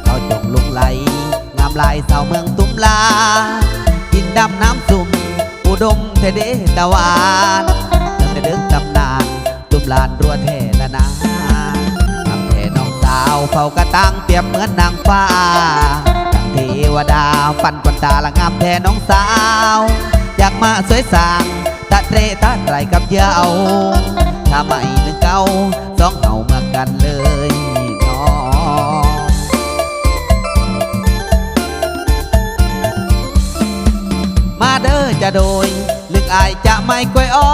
เขาจงลุกไหลงามลายสาวเมืองตุ้มลากินดำน้ำสุ่มอุดมเทเดตะวันเดิมแต่ดึกตำนานตุ้มลานรัวเทละนาทำเทน้องสาวเฝ้ากระตังเปรียบเหมือนนางฟ้าดังเทวดาฟันควันตาละงามแทน้องสาวอยากมาสวยสางตะเตรตะไตรกับเยาถ้าไม่นึกเก่าสองเฮามากันเลยน้องมาเด้อจะโดยลึกอายจะไม่กล้วยอ้อ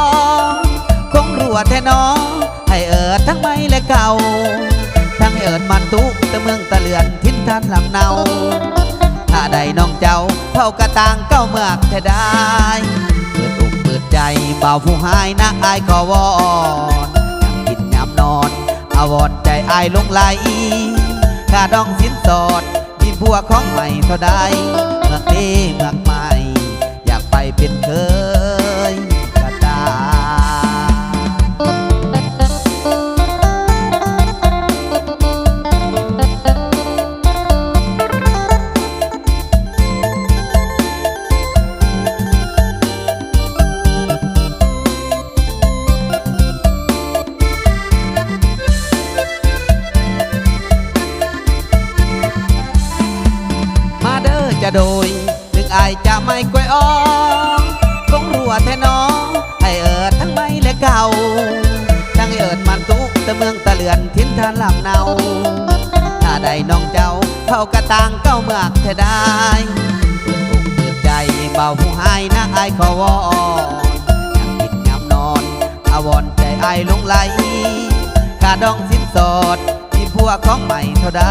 คงรัวแท้น้องให้เอิดทั้งไม่และเก่าทั้งเอิดมันตุตะเมืองตะเลือนทิ้นทันลำเนาถ้าได้น้องเจ้าเผากระต่างเก้าเมือกแท้ได้เปิดอกเปิดใจเบาผู้หายนะอายขอวอนยังกินยามนอนอาวรใจอายลงไหลค่าดองสินสอดมีผัวของใหม่เท่าใดเมืองนี้เมืองใหม่อยากไปเป็นเคยกระตาจะโดยถึงอายจะไม่กล้วยอ้อคงรัวแท้น้องให้เอิดทั้งไม่และเก่าทั้งเอิดมันตุตะเมืองตะเลือนทิ้นทานลำเนาถ้าได้น้องเจ้าเผากระต่างเก้าเมือกแท้ได้เปิดอกเปิดใจเบาผู้หายนะอายขอวอนยังกินยามนอนอาวรใจอายลงไหลค่าดองสินสอดมีผัวของใหม่เท่าใด